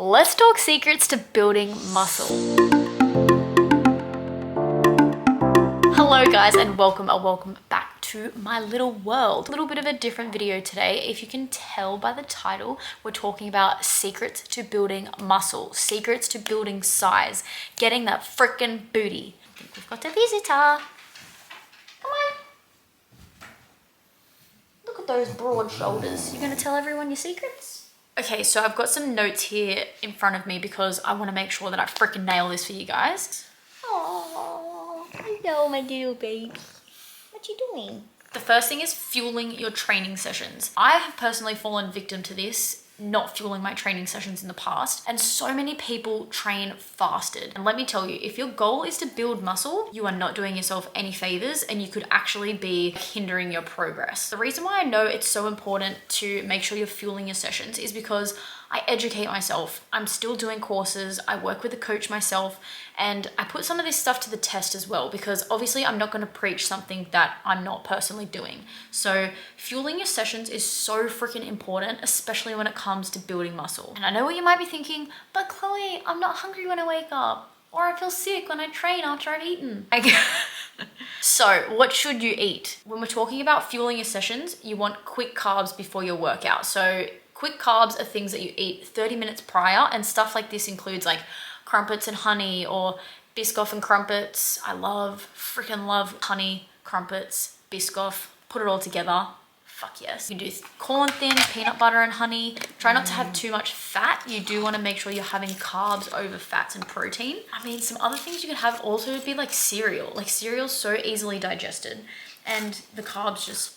Let's talk secrets to building muscle. Hello guys and welcome back to my little world. A little bit of a different video today. If you can tell by the title, we're talking about secrets to building muscle, secrets to building size, getting that freaking booty. I think we've got a visitor. Come on. Look at those broad shoulders. You gonna tell everyone your secrets? Okay, so I've got some notes here in front of me because I want to make sure that I freaking nail this for you guys. Oh, hello, my little baby. What you doing? The first thing is fueling your training sessions. I have personally fallen victim to this, not fueling my training sessions in the past, and so many people train fasted. And let me tell you, if your goal is to build muscle, you are not doing yourself any favors and you could actually be hindering your progress. The reason why I know it's so important to make sure you're fueling your sessions is because I educate myself. I'm still doing courses. I work with a coach myself, and I put some of this stuff to the test as well, because obviously I'm not going to preach something that I'm not personally doing. So fueling your sessions is so freaking important, especially when it comes to building muscle. And I know what you might be thinking, but Chloe, I'm not hungry when I wake up, or I feel sick when I train after I've eaten. So what should you eat? When we're talking about fueling your sessions, you want quick carbs before your workout. So quick carbs are things that you eat 30 minutes prior, and stuff like this includes like crumpets and honey or Biscoff and crumpets. I freaking love honey, crumpets, Biscoff, put it all together. Fuck yes. You can do corn thin, peanut butter and honey. Try not to have too much fat. You do want to make sure you're having carbs over fats and protein. I mean, some other things you could have also would be like cereal. Like cereal's so easily digested and the carbs just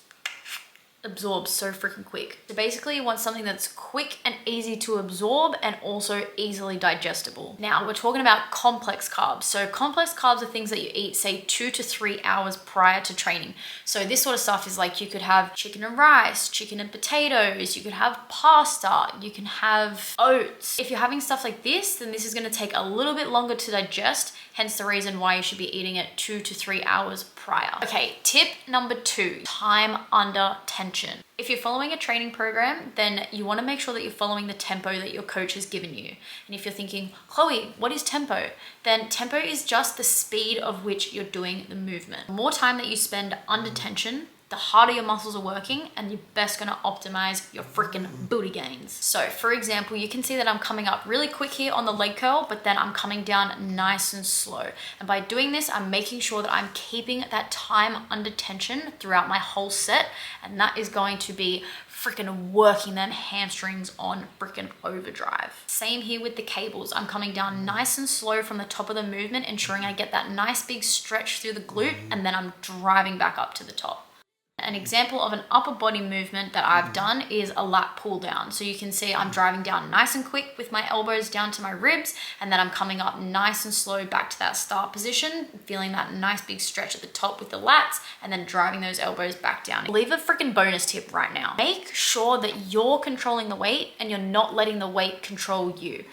absorb so freaking quick. So basically you want something that's quick and easy to absorb and also easily digestible. Now we're talking about complex carbs. So complex carbs are things that you eat say 2 to 3 hours prior to training. So this sort of stuff is like you could have chicken and rice, chicken and potatoes, you could have pasta, you can have oats. If you're having stuff like this, then this is going to take a little bit longer to digest, hence the reason why you should be eating it 2 to 3 hours prior. Okay, tip number 2, time under tension. If you're following a training program, then you want to make sure that you're following the tempo that your coach has given you. And if you're thinking, Chloe, what is tempo? Then tempo is just the speed of which you're doing the movement. The more time that you spend under tension, the harder your muscles are working, and you're best gonna optimize your freaking booty gains. So for example, you can see that I'm coming up really quick here on the leg curl, but then I'm coming down nice and slow. And by doing this, I'm making sure that I'm keeping that time under tension throughout my whole set. And that is going to be freaking working them hamstrings on freaking overdrive. Same here with the cables. I'm coming down nice and slow from the top of the movement, ensuring I get that nice big stretch through the glute, and then I'm driving back up to the top. An example of an upper body movement that I've done is a lat pull down. So you can see I'm driving down nice and quick with my elbows down to my ribs, and then I'm coming up nice and slow back to that start position, feeling that nice big stretch at the top with the lats, and then driving those elbows back down. Leave a freaking bonus tip right now. Make sure that you're controlling the weight and you're not letting the weight control you.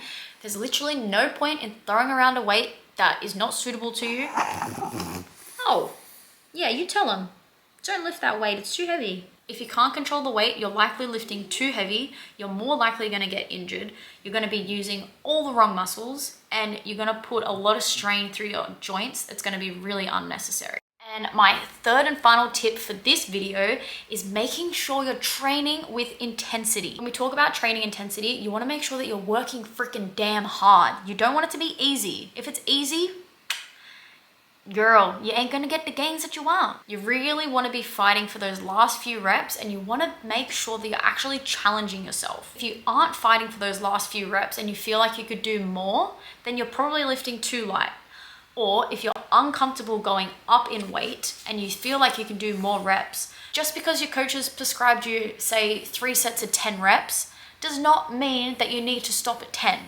There's literally no point in throwing around a weight that is not suitable to you. Oh, yeah, you tell them. Don't lift that weight, it's too heavy. If you can't control the weight, you're likely lifting too heavy, you're more likely going to get injured, you're going to be using all the wrong muscles, and you're going to put a lot of strain through your joints that's going to be really unnecessary. And my third and final tip for this video is making sure you're training with intensity. When we talk about training intensity, you want to make sure that you're working freaking damn hard. You don't want it to be easy. If it's easy, girl, you ain't gonna get the gains that you want. You really want to be fighting for those last few reps, and you want to make sure that you're actually challenging yourself. If you aren't fighting for those last few reps and you feel like you could do more, then you're probably lifting too light. Or if you're uncomfortable going up in weight and you feel like you can do more reps, just because your coach has prescribed you, say, 3 sets of 10 reps, does not mean that you need to stop at 10.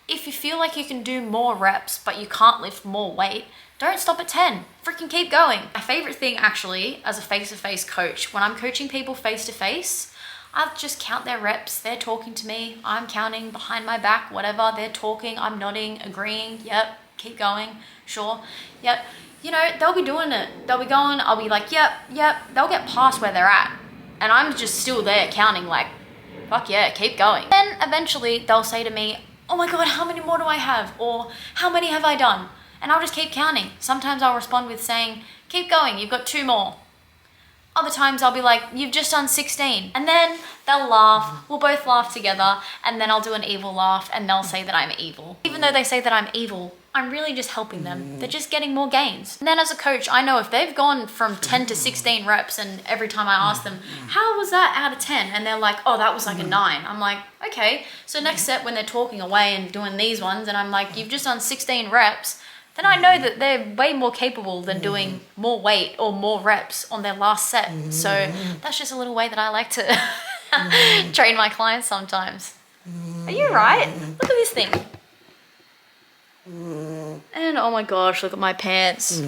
If you feel like you can do more reps, but you can't lift more weight, don't stop at 10. Freaking keep going. My favorite thing actually, as a face-to-face coach, when I'm coaching people face-to-face, I just count their reps. They're talking to me. I'm counting behind my back, whatever. They're talking. I'm nodding, agreeing. Yep, keep going. Sure. Yep. You know, they'll be doing it. They'll be going. I'll be like, yep. They'll get past where they're at. And I'm just still there counting like, fuck yeah, keep going. Then eventually they'll say to me, oh my God, how many more do I have? Or how many have I done? And I'll just keep counting. Sometimes I'll respond with saying, keep going, you've got 2 more. Other times I'll be like, you've just done 16. And then they'll laugh, we'll both laugh together, and then I'll do an evil laugh and they'll say that I'm evil. Even though they say that I'm evil, I'm really just helping them. They're just getting more gains. And then as a coach, I know if they've gone from 10 to 16 reps and every time I ask them, how was that out of 10? And they're like, oh, that was like a 9. I'm like, okay. So next step when they're talking away and doing these ones and I'm like, you've just done 16 reps, then I know that they're way more capable than doing more weight or more reps on their last set. So that's just a little way that I like to train my clients sometimes. Are you right? Look at this thing. And oh my gosh, look at my pants.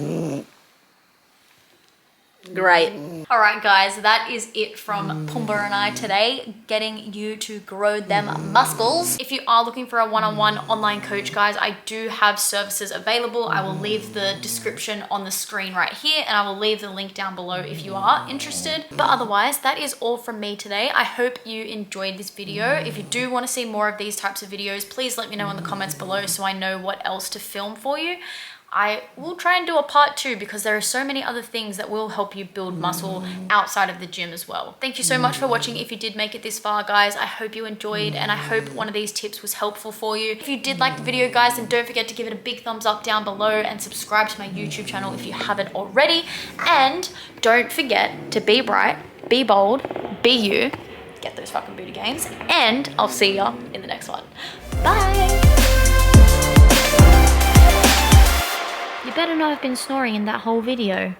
Great. All right, guys, that is it from Pumbaa and I today, getting you to grow them muscles. If you are looking for a one-on-one online coach, guys, I do have services available. I will leave the description on the screen right here, and I will leave the link down below if you are interested. But otherwise, that is all from me today. I hope you enjoyed this video. If you do want to see more of these types of videos, please let me know in the comments below so I know what else to film for you. I will try and do a part 2 because there are so many other things that will help you build muscle outside of the gym as well. Thank you so much for watching. If you did make it this far, guys, I hope you enjoyed and I hope one of these tips was helpful for you. If you did like the video, guys, then don't forget to give it a big thumbs up down below and subscribe to my YouTube channel if you haven't already. And don't forget to be bright, be bold, be you, get those fucking booty gains, and I'll see ya in the next one. Bye! You better not have been snoring in that whole video.